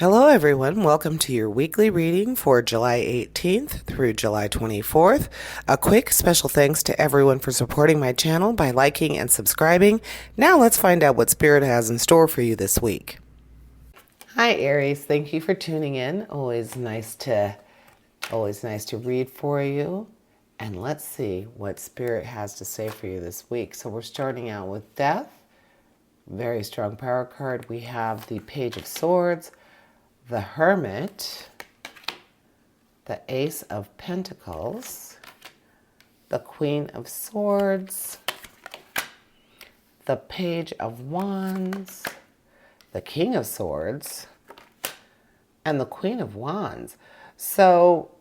Hello, everyone. Welcome to your weekly reading for July 18th through July 24th. A quick special thanks to everyone for supporting my channel by liking and subscribing. Now let's find out what Spirit has in store for you this week. Hi, Aries. Thank you for tuning in. Always nice to read for you. And let's see what Spirit has to say for you this week. So we're starting out with Death. Very strong power card. We have the Page of Swords, the Hermit, the Ace of Pentacles, the Queen of Swords, the Page of Wands, the King of Swords, and the Queen of Wands. So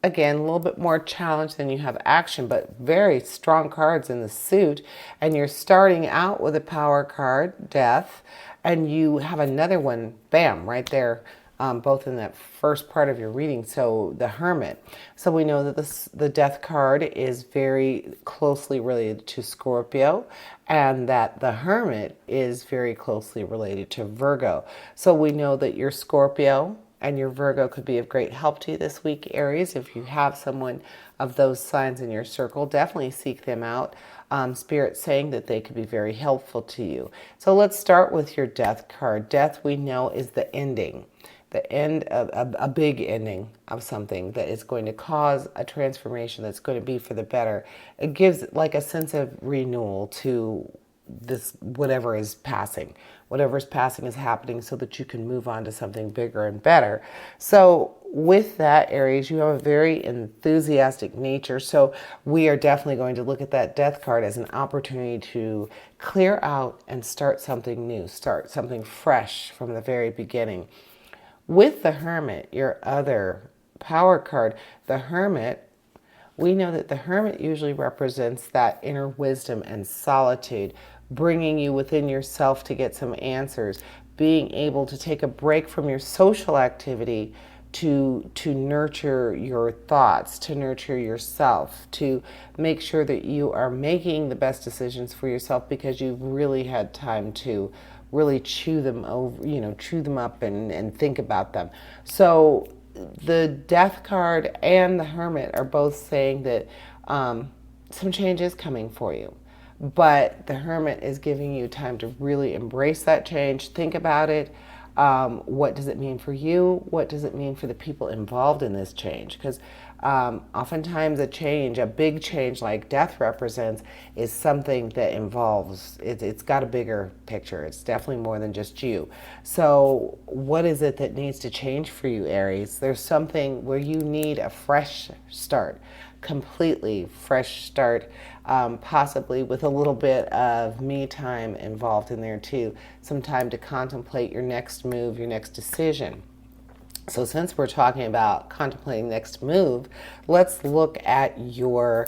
again, a little bit more challenge than you have action, but very strong cards in the suit. And you're starting out with a power card, Death, and you have another one, bam, right there, both in that first part of your reading. So the Hermit. So we know that the Death card is very closely related to Scorpio, and that the Hermit is very closely related to Virgo. So we know that your Scorpio and your Virgo could be of great help to you this week, Aries. If you have someone of those signs in your circle, definitely seek them out. Spirit's saying that they could be very helpful to you. So let's start with your Death card. Death, we know, is the ending. The end of a big ending of something that is going to cause a transformation that's going to be for the better. It gives like a sense of renewal to this, whatever is passing is happening, so that you can move on to something bigger and better. So with that, Aries, you have a very enthusiastic nature. So we are definitely going to look at that Death card as an opportunity to clear out and start something new, start something fresh from the very beginning. With the Hermit, your other power card, the Hermit, we know that the Hermit usually represents that inner wisdom and solitude, bringing you within yourself to get some answers, being able to take a break from your social activity to nurture your thoughts, to nurture yourself, to make sure that you are making the best decisions for yourself, because you've really had time to really chew them over, chew them up and think about them. So the Death card and the Hermit are both saying that some change is coming for you. But the Hermit is giving you time to really embrace that change, think about it. What does it mean for you? What does it mean for the people involved in this change? Because oftentimes a big change like Death represents, is something that involves, it's got a bigger picture. It's definitely more than just you. So what is it that needs to change for you, Aries? There's something where you need a fresh start, completely fresh start, possibly with a little bit of me time involved in there too. Some time to contemplate your next move, your next decision. So since we're talking about contemplating next move, let's look at your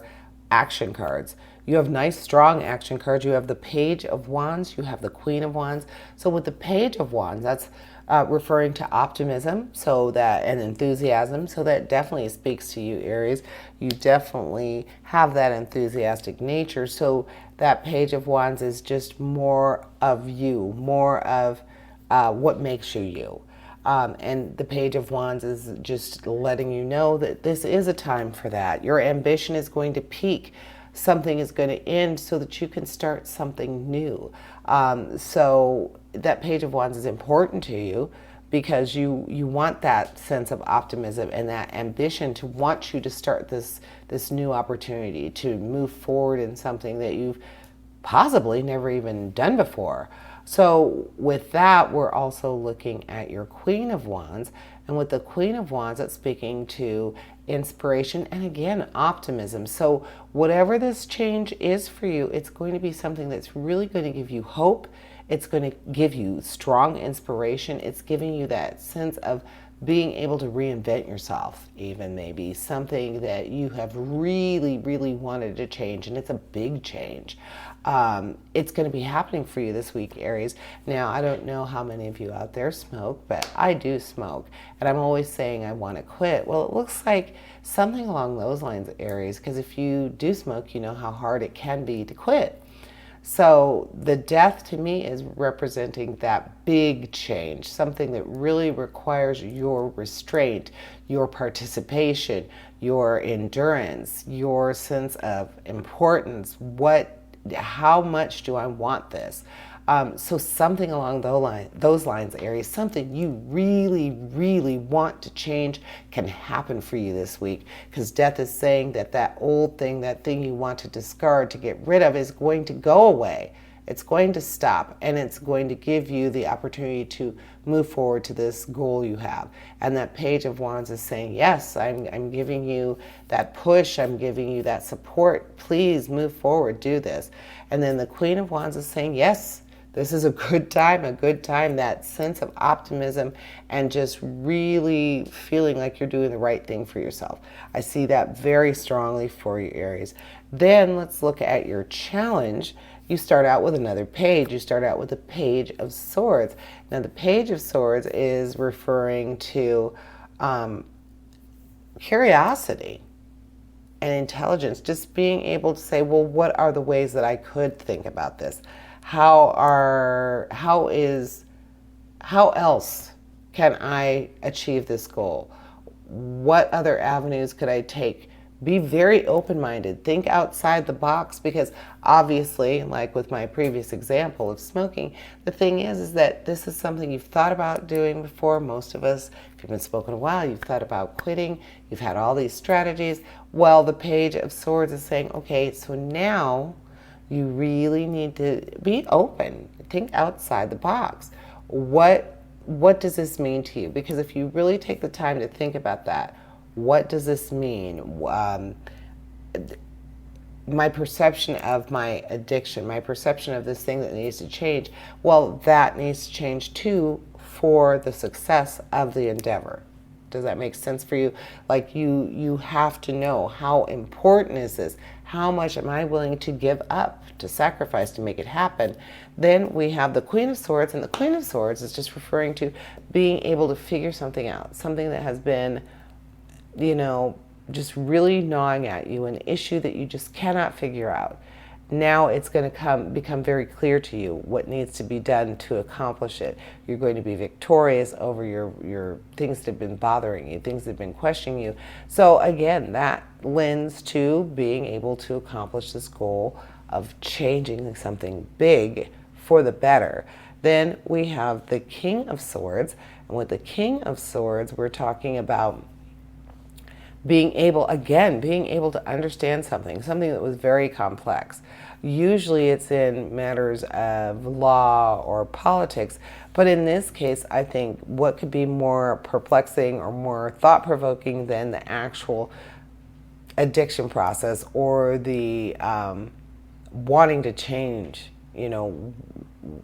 action cards. You have nice, strong action cards. You have the Page of Wands. You have the Queen of Wands. So with the Page of Wands, that's referring to optimism, and enthusiasm. So that definitely speaks to you, Aries. You definitely have that enthusiastic nature. So that Page of Wands is just more of you, more of what makes you you. And the Page of Wands is just letting you know that this is a time for that. Your ambition is going to peak. Something is going to end so that you can start something new. So that Page of Wands is important to you because you want that sense of optimism and that ambition to want you to start this new opportunity, to move forward in something that you've possibly never even done before. So with that, we're also looking at your Queen of Wands. And with the Queen of Wands, it's speaking to inspiration and, again, optimism. So whatever this change is for you, it's going to be something that's really going to give you hope. It's going to give you strong inspiration. It's giving you that sense of being able to reinvent yourself, even maybe something that you have really, really wanted to change, and it's a big change. It's going to be happening for you this week, Aries. Now, I don't know how many of you out there smoke, but I do smoke, and I'm always saying I want to quit. Well, it looks like something along those lines, Aries, because if you do smoke, you know how hard it can be to quit. So the death to me is representing that big change, something that really requires your restraint, your participation, your endurance, your sense of importance. How much do I want this? So something along those lines, Aries, something you really, really want to change can happen for you this week, because death is saying that that old thing, that thing you want to discard, to get rid of, is going to go away. It's going to stop, and it's going to give you the opportunity to move forward to this goal you have. And that Page of Wands is saying, yes, I'm giving you that push. I'm giving you that support. Please move forward, do this. And then the Queen of Wands is saying, yes, this is a good time, that sense of optimism and just really feeling like you're doing the right thing for yourself. I see that very strongly for you, Aries. Then let's look at your challenge. You start out with another page. You start out with the Page of Swords. Now, the Page of Swords is referring to curiosity and intelligence, just being able to say, well, what are the ways that I could think about this? How else can I achieve this goal? What other avenues could I take? Be very open-minded. Think outside the box, because obviously, like with my previous example of smoking, the thing is that this is something you've thought about doing before. Most of us, if you've been smoking a while, you've thought about quitting. You've had all these strategies. Well, the Page of Swords is saying, okay, so now you really need to be open. Think outside the box. What does this mean to you? Because if you really take the time to think about that, what does this mean? My perception of my addiction, my perception of this thing that needs to change, well, that needs to change too for the success of the endeavor. Does that make sense for you? Like you have to know, how important is this? How much am I willing to give up, to sacrifice to make it happen? Then we have the Queen of Swords, and the Queen of Swords is just referring to being able to figure something out, something that has been, just really gnawing at you, an issue that you just cannot figure out. Now it's going to become very clear to you what needs to be done to accomplish it. You're going to be victorious over your things that have been bothering you, things that have been questioning you. So again, that lends to being able to accomplish this goal of changing something big for the better. Then we have the King of Swords, and with the King of Swords, we're talking about being able to understand something that was very complex. Usually it's in matters of law or politics, but in this case, I think what could be more perplexing or more thought-provoking than the actual addiction process, or the wanting to change,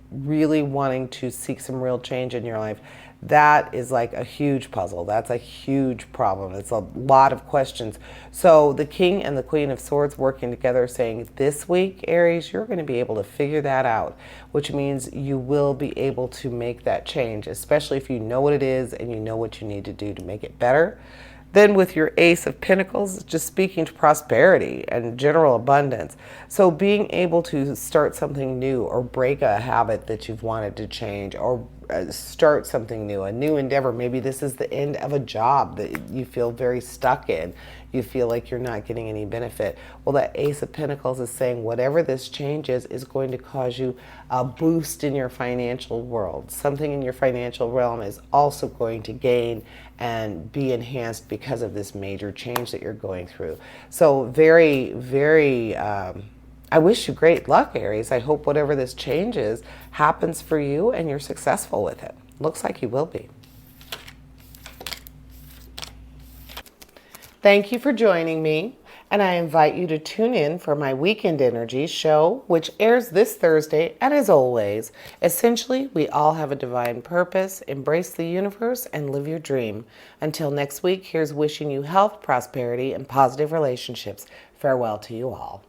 really wanting to seek some real change in your life. That is like a huge puzzle. That's a huge problem. It's a lot of questions. So the King and the Queen of Swords working together, saying this week, Aries, you're going to be able to figure that out, which means you will be able to make that change, especially if you know what it is and you know what you need to do to make it better. Then with your Ace of Pentacles, just speaking to prosperity and general abundance. So being able to start something new, or break a habit that you've wanted to change, or start something new, a new endeavor. Maybe this is the end of a job that you feel very stuck in. You feel like you're not getting any benefit. Well, that Ace of Pentacles is saying whatever this change is going to cause you a boost in your financial world. Something in your financial realm is also going to gain and be enhanced because of this major change that you're going through. So very, very, I wish you great luck, Aries. I hope whatever this change is happens for you and you're successful with it. Looks like you will be. Thank you for joining me, and I invite you to tune in for my Weekend Energy show, which airs this Thursday. And as always, essentially, we all have a divine purpose. Embrace the universe and live your dream. Until next week, here's wishing you health, prosperity, and positive relationships. Farewell to you all.